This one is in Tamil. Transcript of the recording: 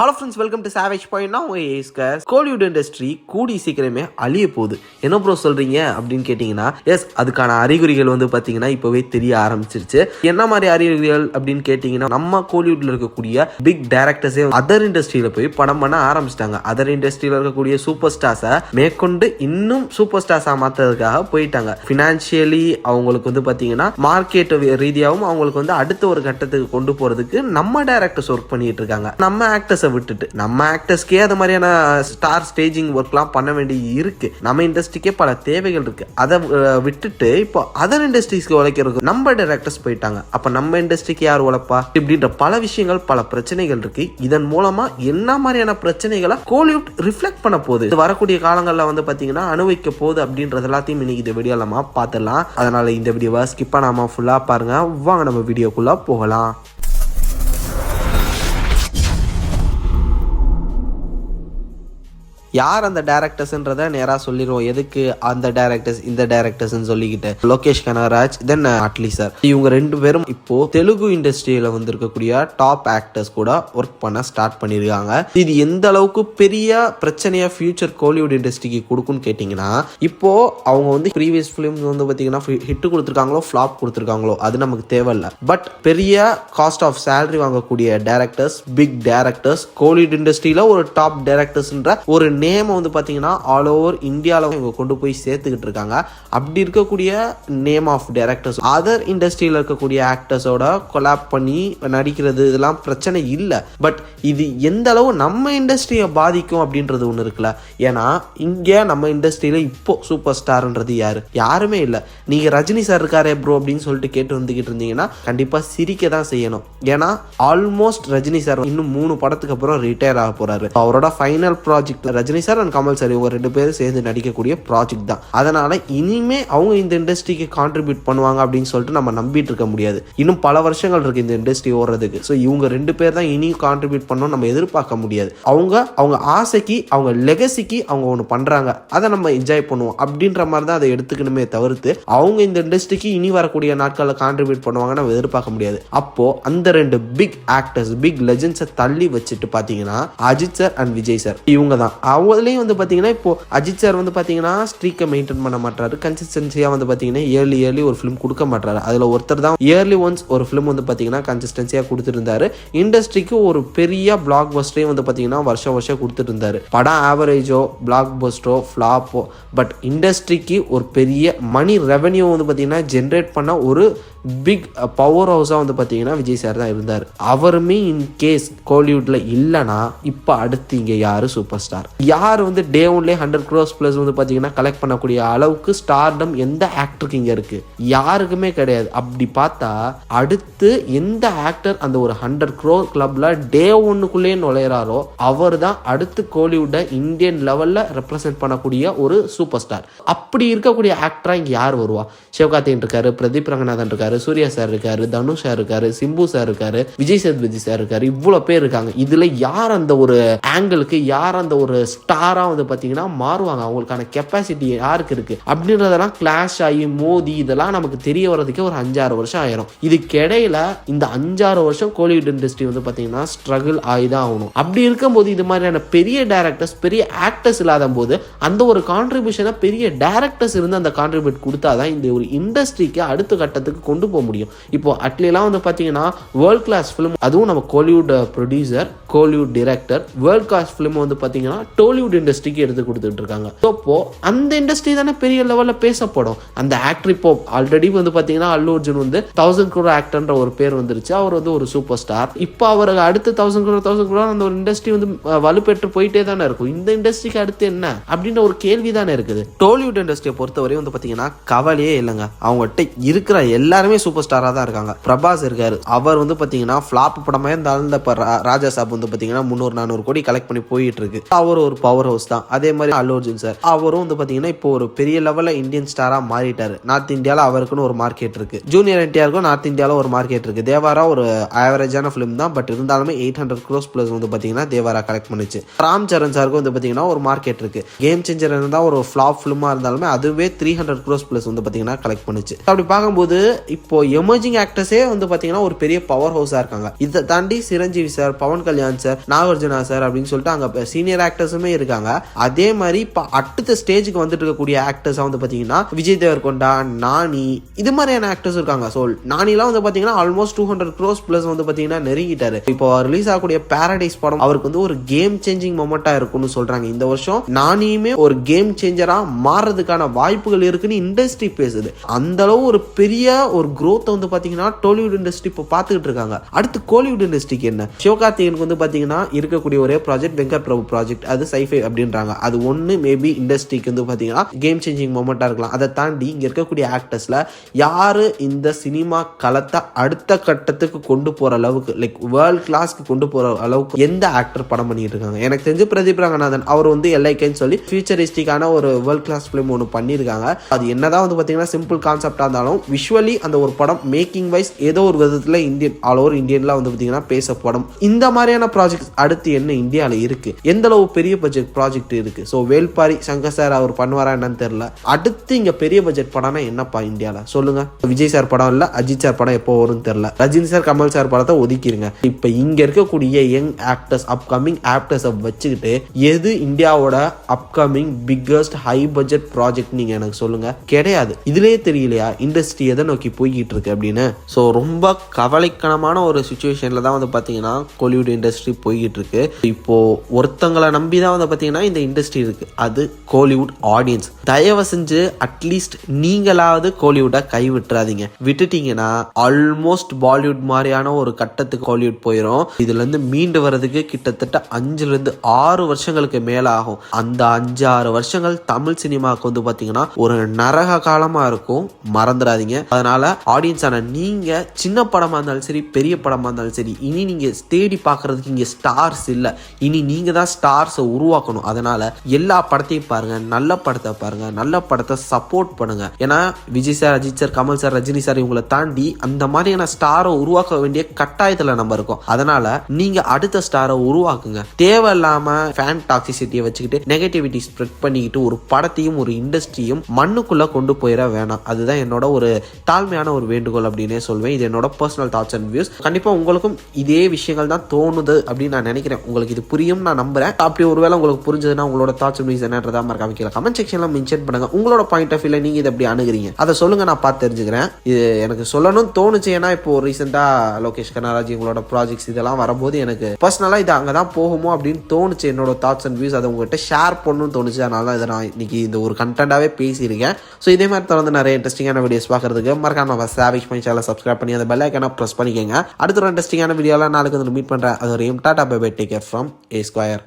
Hello friends, welcome to savage point. நான் உங்கள் ஏஸ்கர். கோலிவுட் இண்டஸ்ட்ரி கூடி சீக்கிரமே அழிய போகுது. என்ன ப்ரோ சொல்கிறீங்க அப்படின்னு கேட்டிங்கன்னா, எஸ், அதுக்கான அறிகுறிகள் பார்த்தீங்கன்னா இப்போவே தெரிய ஆரம்பிச்சிருச்சு. என்ன மாதிரி அறிகுறிகள் அப்படின்னு கேட்டிங்கன்னா, நம்ம கோலிவுட்டில் இருக்கக்கூடிய பிக் டைரக்டர்ஸே அதர் இண்டஸ்ட்ரியில் போய் படம் பண்ண ஆரம்பிச்சிட்டாங்க. அதர் இண்டஸ்ட்ரியில் இருக்கக்கூடிய சூப்பர் ஸ்டார்ஸை மேற்கொண்டு இன்னும் சூப்பர் ஸ்டார்ஸாக மாற்றுறதுக்காக போயிட்டாங்க. ஃபினான்ஷியலி அவங்களுக்கு பார்த்தீங்கன்னா மார்க்கெட் ரீதியாகவும் அவங்களுக்கு அடுத்த ஒரு கட்டத்துக்கு கொண்டு போகிறதுக்கு நம்ம டைரக்டர்ஸ் ஒர்க் பண்ணிட்டு இருக்காங்க. நம்ம ஆக்டர்ஸ் விட்டுட்டு நம்ம ஆக்டர்ஸ்க்கே அது மாதிரியான ஸ்டார் ஸ்டேஜிங் ஒர்க்லாம் பண்ண வேண்டி இருக்கு. நம்ம இண்டஸ்ட்ரிக்கே பல தேவைகள் இருக்கு. அதை விட்டுட்டு இப்போ அதர் இண்டஸ்ட்ரீஸ்க்கு உழைக்கிறது நம்ம டைரக்டர்ஸ் போயிட்டாங்க. அப்ப நம்ம இண்டஸ்ட்ரிக்கு யார் உழைப்பா? இப்படின்ற பல விஷயங்கள், பல பிரச்சனைகள் இருக்கு. இதன் மூலமா என்ன மாதிரியான பிரச்சனைகளை கோலிவுட் ரிஃப்ளெக்ட் பண்ண போகுது, வரக்கூடிய காலங்களில் பாத்தீங்கன்னா அனுபவிக்க போகுது அப்படின்றது எல்லாத்தையும் இன்னைக்கு இந்த வீடியோ நம்ம பார்த்துடலாம். அதனால இந்த வீடியோவை ஸ்கிப் பண்ணாம ஃபுல்லா பாருங்க. வாங்க நம்ம வீடியோக்குள்ள போகலாம். யார் அந்த டைரக்டர்ஸ்ன்றதை நேராக சொல்லிடுவோம். எதுக்கு அந்த டைரக்டர்ஸ் இந்த டைரக்டர்ஸ் சொல்லிக்கிட்டு லோகேஷ் கனகராஜ் தென் அட்லி சார், இவங்க ரெண்டு பேரும் இப்போ தெலுங்கு இண்டஸ்ட்ரியில இருக்கக்கூடிய டாப் ஆக்டர்ஸ் கூட ஒர்க் பண்ண ஸ்டார்ட் பண்ணிருக்காங்க. இது எந்த அளவுக்கு பெரிய பிரச்சனையா ஃபியூச்சர் கோலிவுட் இண்டஸ்ட்ரிக்கு கொடுக்குன்னு கேட்டீங்கன்னா, இப்போ அவங்க ப்ரீவியஸ் ஃபிலிம்ஸ் பாத்தீங்கன்னா ஹிட் கொடுத்துருக்காங்களோ ஃபிளாப் கொடுத்துருக்காங்களோ அது நமக்கு தேவையில்லை. பட் பெரிய காஸ்ட் ஆஃப் சேலரி வாங்கக்கூடிய டைரக்டர்ஸ், பிக் டைரக்டர்ஸ், கோலிவுட் இண்டஸ்ட்ரியில ஒரு டாப் டைரக்டர்ஸ்ன்ற ஒரு நேம் பாத்தீங்கன்னா ஆல் ஓவர் இந்தியாவில் இவங்க கொண்டு போய் சேர்த்துக்கிட்டு இருக்காங்க. அப்படி இருக்கக்கூடிய நேம் ஆஃப் டைரக்டர்ஸ் அதர் இண்டஸ்ட்ரியில் இருக்கக்கூடிய ஆக்டர்ஸோட கொலாப் பண்ணி நடிக்கிறது இதெல்லாம் பிரச்சனை இல்லை. பட் இது எந்த அளவு நம்ம இண்டஸ்ட்ரியை பாதிக்கும் அப்படின்றது ஒன்று இருக்குல்ல. ஏன்னா இங்கே நம்ம இண்டஸ்ட்ரியில இப்போ சூப்பர் ஸ்டார்ன்றது யாருமே இல்லை. நீங்க ரஜினி சார் இருக்காரே ப்ரோ அப்படின்னு சொல்லிட்டு கேட்டு வந்துகிட்டு இருந்தீங்கன்னா கண்டிப்பா சிரிக்க தான் செய்யணும். ஏன்னா ஆல்மோஸ்ட் ரஜினி சார் இன்னும் 3 படத்துக்கு அப்புறம் ரிட்டையர் ஆக போறாரு. அவரோட final project Rajini sir and Kamal sir இவங்க 2 பேரும் சேர்ந்து நடிக்கக்கூடிய ப்ராஜெக்ட் தான். அதனால இனிமே அவங்க இந்த இண்டஸ்ட்ரிக்கு கான்ட்ரிபியூட் பண்ணுவாங்க அப்படின்னு சொல்லிட்டு நம்ம நம்பிட்டு இருக்க முடியாது. இன்னும் பல வருஷங்கள் இருக்கு இந்த இண்டஸ்ட்ரி ஓடுறதுக்கு. ஸோ இவங்க 2 பேர் தான் இனியும் கான்ட்ரிபியூட் பண்ணணும் நம்ம எதிர்பார்க்க முடியாது. அவங்க ஆசைக்கு, அவங்க லெகசிக்கு அவங்க ஒன்று பண்றாங்க, அதை நம்ம என்ஜாய் பண்ணுவோம் அப்படின்ற மாதிரி தான் அதை எடுத்துக்கணுமே தவிர்த்து அவங்க இந்த இண்டஸ்ட்ரிக்கு இனி வரக்கூடிய நாட்களில் கான்ட்ரிபியூட் பண்ணுவாங்க நம்ம எதிர்பார்க்க முடியாது. அப்போ அந்த 2 பிக் ஆக்டர்ஸ், பிக் லெஜெண்ட்ஸை தள்ளி வச்சுட்டு பாத்தீங்கன்னா Ajith sir and Vijay sir இவங்க தான். அவங்களையும் பாத்தீங்கன்னா இப்போ அஜித் சார் பாத்தீங்கன்னா ஸ்ட்ரீக்கை மெயின்டைன் பண்ண மாட்டாரு. கன்சிஸ்டன்சியா பாத்தீங்கன்னா இயர்லி ஒரு ஃபிலிம் கொடுக்க மாட்டாரு. அதுல ஒருத்தர் தான் இயர்லி ஒன்ஸ் ஒரு ஃபிலிம் பாத்தீங்கன்னா கன்சிஸ்டன்சியா கொடுத்துட்டு இருந்தாரு. இண்டஸ்ட்ரிக்கு ஒரு பெரிய பிளாக் பஸ்டரையும் பாத்தீங்கன்னா வருஷம் கொடுத்துட்டு இருந்தாரு. படம் ஆவரேஜோ பிளாக் பஸ்டரோ ஃபிளாப்போ, பட் இண்டஸ்ட்ரிக்கு ஒரு பெரிய மணி ரெவன்யூ பாத்தீங்கன்னா ஜென்ரேட் பண்ண ஒரு பிக் பவர் ஹவுஸா பாத்தீங்கன்னா விஜய் சார் தான் இருந்தார். அவருமே இன் கேஸ் கோலிவுட்ல இல்லைன்னா இப்ப அடுத்து இங்க யாரு சூப்பர் ஸ்டார், யார் டே ஒன்லே 100 crores பிளஸ் பாத்தீங்கன்னா கலெக்ட் பண்ணக்கூடிய அளவுக்கு ஸ்டார்டம் எந்த ஆக்டருக்கு இங்க இருக்கு? யாருக்குமே கிடையாது. அப்படி பார்த்தா அடுத்து எந்த ஆக்டர் அந்த ஒரு 100 crore கிளப்ல டே ஒன்னுக்குள்ளே நுழையிறாரோ அவர் தான் அடுத்து கோலிவுட்ட இந்தியன் லெவல்ல ரெப்ரசென்ட் பண்ணக்கூடிய ஒரு சூப்பர் ஸ்டார். அப்படி இருக்கக்கூடிய ஆக்டரா இங்க யார் வருவா? சிவகார்த்திகேயன் இருக்காரு, பிரதீப் ரங்கநாதன் இருக்காரு, சூர்யா சார் இருக்காரு, தனுஷ் சார் இருக்காரு, சிம்பு சார் இருக்காரு, விஜய் சேதுபதி சார் இருக்காரு. இவ்வளவு பேர் இருக்காங்க. இதுல யார் அந்த ஒரு ஆங்கிளுக்கு, யார் அந்த ஒரு ஸ்டாரா பாத்தீங்கன்னா மாறுவாங்க? அவங்களுக்கான கெப்பாசிட்டி யாருக்கு இருக்கு அப்படின்றதெல்லாம் கிளாஷ் ஆகி மோதி இதெல்லாம் நமக்கு தெரிய வர்றதுக்கே ஒரு 5-6 வருஷம் ஆயிரும். இதுக்கு இடையில இந்த 5-6 வருஷம் கோலிவுட் இண்டஸ்ட்ரி பாத்தீங்கன்னா ஸ்ட்ரகிள் ஆகிதான் ஆகணும். அப்படி இருக்கும்போது இது மாதிரியான பெரிய டைரக்டர்ஸ், பெரிய ஆக்டர்ஸ் இல்லாத போது அந்த ஒரு கான்ட்ரிபியூஷனை பெரிய டைரக்டர்ஸ் இருந்து அந்த கான்ட்ரிபியூட் கொடுத்தாதான் இந்த ஒரு இண்டஸ்ட்ரிக்கு அடுத்த கட்டத்துக்கு கொண்டு போக முடியும். இப்போ அட்லிலாம் பாத்தீங்கன்னா வேர்ல்ட் கிளாஸ் பிலிம், அதுவும் நம்ம Kollywood producer, Kollywood director, world class film பாத்தீங்கன்னா டோலிவுட் இண்டஸ்ட்ரிக்கு எடுத்து கொடுத்துட்டு இருக்காங்க. அப்போ அந்த இண்டஸ்ட்ரி தானே பெரிய லெவல்ல பேசப்படும். அந்த ஆக்டர் இப்போ ஆல்ரெடி பாத்தீங்கன்னா அல்லு அர்ஜுன் 1000 crore ஆக்டர்ன்ற ஒரு பேர் வந்துருச்சு. அவர் ஒரு சூப்பர் ஸ்டார். இப்போ அவருக்கு அடுத்து 1000 crore அந்த ஒரு இண்டஸ்ட்ரி வலுப்பெற்று போயிட்டே தானே இருக்கும். இந்த இண்டஸ்ட்ரிக்கு அடுத்து என்ன அப்படின்ற ஒரு கேள்வி தானே இருக்குது. டோலிவுட் இண்டஸ்ட்ரியை பொறுத்தவரை பாத்தீங்கன்னா கவலையே இல்லைங்க. அவங்ககிட்ட இருக்கிற எல்லாருமே சூப்பர் ஸ்டாரா தான் இருக்காங்க. பிரபாஸ் இருக்காரு. அவர் பாத்தீங்கன்னா ஃபிளாப் படமே இருந்தாலும் ராஜா சாப் பாத்தீங்கன்னா 300-400 கோடி கலெக்ட் பண்ணி போயிட்டு இருக்கு. அவர் ஒரு பவர் ஹவுஸ் தான். அதே மாதிரி அல்லு அர்ஜுன் சார் அவரும் வந்து பாத்தீங்கன்னா இப்போ ஒரு பெரிய லெவல்ல இந்தியன் ஸ்டாரா மாறிட்டாரு. நார்த் இந்தியால அவருக்குன்னு ஒரு மார்க்கெட் இருக்கு. ஜூனியர் என்டிஆருக்கும் நார்த் இந்தியால ஒரு மார்க்கெட் இருக்கு. தேவாரா ஒரு ஆவரேஜான பிலிம் தான், பட் இருந்தாலுமே 800 crores பிளஸ் வந்து பாத்தீங்கன்னா தேவாரா கலெக்ட் பண்ணுச்சு. ராம் சரண் சாருக்கும் வந்து பாத்தீங்கன்னா ஒரு மார்க்கெட் இருக்கு. கேம் சேஞ்சர் இருந்தா ஒரு ஃபிளாப் பிலிமா இருந்தாலுமே அதுவே 300 crores பிளஸ் வந்து பாத்தீங்கன்னா கலெக்ட் பண்ணுச்சு. அப்படி பார்க்கும்போது இப்போ எமர்ஜிங் ஆக்டர்ஸே வந்து பாத்தீங்கன்னா ஒரு பெரிய பவர் ஹவுஸா இருக்காங்க. இதை தாண்டி Chiranjeevi sir, Pawan Kalyan sir, Nagarjuna sir அப்படின்னு சொல்லிட்டு அங்க சீனியர் ஆக்டர்ஸுமே இருக்காங்க. அதே மாதிரி இப்ப அடுத்த ஸ்டேஜுக்கு வந்துட்டு இருக்கக்கூடிய ஆக்டர்ஸா வந்து பாத்தீங்கன்னா விஜய் தேவர்கொண்டா, நானி, இது மாதிரியான ஆக்டர்ஸ் இருக்காங்க. ஸோ நானிலாம் வந்து பாத்தீங்கன்னா ஆல்மோஸ்ட் 200 crores பிளஸ் வந்து பாத்தீங்கன்னா நெருங்கிட்டாரு. இப்போ ரிலீஸ் ஆகக்கூடிய பாரடைஸ் படம் அவருக்கு வந்து ஒரு கேம் சேஞ்சிங் மொமெண்டா இருக்கும்னு சொல்றாங்க. இந்த வருஷம் நானியுமே ஒரு கேம் சேஞ்சரா மாறதுக்கான வாய்ப்புகள் இருக்குன்னு இண்டஸ்ட்ரி பேசுது. அந்த அளவு ஒரு பெரிய ஒரு growth வந்து பாத்தீங்கன்னா டோலிவுட் இண்டஸ்ட்ரி இப்போ பார்த்துக்கிட்டு இருக்காங்க. அடுத்து கோலிவுட் இண்டஸ்ட்ரிக்கு என்ன? சிவகார்த்திகேயனுக்கு வந்து பாத்தீங்கன்னா இருக்கக்கூடிய ஒரே ப்ராஜெக்ட் வெங்கட் பிரபு ப்ராஜெக்ட், அது சைஃபை அப்படின்றாங்க. அது ஒன்னு மேபி இண்டஸ்ட்ரிக்கு வந்து பாத்தீங்கன்னா கேம் சேஞ்சிங் மொமெண்டா இருக்கலாம். அதை தாண்டி இங்க இருக்கக்கூடிய ஆக்டர்ஸ்ல யாரு இந்த சினிமா களத்தை அடுத்த கட்டத்துக்கு கொண்டு போற அளவுக்கு, லைக் வேர்ல்ட் கிளாஸ்க்கு கொண்டு போற அளவுக்கு எந்த ஆக்டர் படம் பண்ணிட்டு இருக்காங்க? எனக்கு தெரிஞ்சு பிரதீப் ரங்கநாதன் அவர் வந்து எல்ஐகேன்னு சொல்லி ஃபியூச்சரிஸ்டிக்கான ஒரு வேர்ல்ட் கிளாஸ் பிலிம் ஒன்று பண்ணியிருக்காங்க. அது என்னதான் வந்து பாத்தீங்கன்னா சிம்பிள் கான்செப்டா இருந்தாலும் விஷுவலி அந்த ஒரு படம் மேக்கிங் வைஸ் ஏதோ ஒரு விதத்துல இந்தியன் ஆல் ஓவர் இந்தியன்ல வந்து பாத்தீங்கன்னா பேசப்படும். இந்த மாதிரியான ப்ராஜெக்ட் அடுத்து என்ன இந்தியால இருக்கு? எந்த அளவு பெரிய பட்ஜெட் ப்ராஜெக்ட் இருக்கு? ஸோ வேல்பாரி சங்கர் சார் அவர் பண்ணுவாரா என்னன்னு தெரியல. அடுத்து இங்க பெரிய பட்ஜெட் படம்னா என்னப்பா இந்தியால சொல்லுங்க? விஜய் சார் படம் இல்ல, அஜித் சார் படம் எப்போ வரும்னு தெரியல. ரஜினி சார், கமல் சார் படத்தை ஒதுக்கிருங்க. இப்ப இங்க இருக்கக்கூடிய யங் ஆக்டர்ஸ், அப்கமிங் ஆக்டர்ஸ் வச்சுக்கிட்டு எது இந்தியாவோட upcoming biggest high budget project நீங்க எனக்கு சொல்லுங்க. கிடையாது. இதுலயே தெரியலையா இண்டஸ்ட்ரி எதை நோக்கி போய்கிட்டு இருக்கு அப்படின்னு? ஸோ ரொம்ப கவலைக்கணமான ஒரு சுச்சுவேஷன்ல தான் வந்து பாத்தீங்கன்னா கோலிவுட் இண்டஸ்ட்ரி போய்கிட்டு இருக்கு. இப்போ ஒருத்தங்களை நம்பி தான் வந்து பாத்தீங்கன்னா இந்த இண்டஸ்ட்ரி இருக்கு. அது கோலிவுட் ஆடியன்ஸ். தயவு செஞ்சு அட்லீஸ்ட் நீங்களாவது கோலிவுட்டை கை விட்டுறாதீங்க. விட்டுட்டீங்கன்னா ஆல்மோஸ்ட் பாலிவுட் மாதிரியான ஒரு கட்டத்துக்கு கோலிவுட் போயிடும். இதுல இருந்து மீண்டு வர்றதுக்கு கிட்டத்தட்ட 5 to 6 வருஷங்களுக்கு மேல ஆகும். அந்த 5-6 வருஷங்கள் தமிழ் சினிமாவுக்கு வந்து பாத்தீங்கன்னா ஒரு நரக காலமா இருக்கும். மறந்துடாதீங்க. அதனால ஆடியன்ஸ் ஆன நீங்க சின்ன படமா இருந்தாலும் சரி, பெரிய படமா இருந்தாலும் சரி, இனி நீங்க தேடி பாக்குறதுக்கு இங்க ஸ்டார்ஸ் இல்ல. இனி நீங்க தான் ஸ்டார்ஸை உருவாக்கணும். அதனால எல்லா படத்தையும் பாருங்க, நல்ல படத்தை பாருங்க, நல்ல படத்தை சப்போர்ட் பண்ணுங்க. ஏன்னா Vijay sir, Ajith sir, Kamal sir, Rajini sir இவங்களை தாண்டி அந்த மாதிரியான ஸ்டாரை உருவாக்க வேண்டிய கட்டாயத்துல நம்ம இருக்கோம். அதனால நீங்க அடுத்த ஸ்டாரை உருவாக்குங்க. தேவையில்லாம ஃபேன் டாக்ஸிசிட்டியை வச்சுக்கிட்டு நெகட்டிவிட்டி ஸ்ப்ரெட் பண்ணிக்கிட்டு ஒரு படத்தையும் ஒரு இண்டஸ்ட்ரியும் மண்ணுக்குள்ள கொண்டு போயிட வேணாம். அதுதான் என்னோட ஒரு தாழ்மையான ஒரு வேண்டுகோள் அப்படின்னே சொல்வேன். இது என்னோட பர்சனல் தாட்ஸ் அண்ட் வியூஸ். கண்டிப்பா உங்களுக்கும் இதே விஷயங்கள் தான் தோணுது அப்படின்னு நான் நினைக்கிறேன். உங்களுக்கு இது புரியும் நான் நம்புறேன். அப்படி ஒருவேளை உங்களுக்கு புரிஞ்சதுன்னா உங்களோட தாட்ஸ் அண்ட் வியூஸ் என்னன்றதா மறக்காம கீழே கமெண்ட் செக்ஷன்ல மென்ஷன் பண்ணுங்க. உங்களோட பாயிண்ட் ஆஃப் வியூல நீங்க இதை எப்படி அணுகுறீங்க அதை சொல்லுங்க, நான் பார்த்து தெரிஞ்சுக்கிறேன். இது எனக்கு சொல்லணும்னு தோணுச்சு. ஏன்னா இப்போ ரீசெண்டா லோகேஷ் கனகராஜ் உங்களோட ப்ராஜெக்ட்ஸ் இதெல்லாம் வரும்போது எனக்கு பர்சனலா இது அங்கதான் போகுமோ அப்படின்னு தோணுச்சு. என்னோட தாட்ஸ் அண்ட் வியூஸ் அதை உங்ககிட்ட ஷேர் பண்ணணும்னு தோணுச்சு. அதனால இதை நான் இன்னைக்கு இந்த ஒரு கண்டென்ட்டாவே பேசியிருக்கேன். ஸோ இதே மாதிரி தொடர்ந்து நிறைய இன்ட்ரெஸ்டிங்கான வீடியோஸ் பார்க்கறதுக்கு மறக்காம சாவிஷ் பண்ணி சேனலை சப்ஸ்கிரைப் பண்ணி அந்த பெல் ஐக்கான ப்ரெஸ் பண்ணிக்கங்க. அடுத்த ஒரு இன்ட்ரெஸ்டிங்கான வீடியோலாம் நாளைக்கு வந்து மீட் பண்றேன். அது ஒரு tata bye bye, take care from A Square.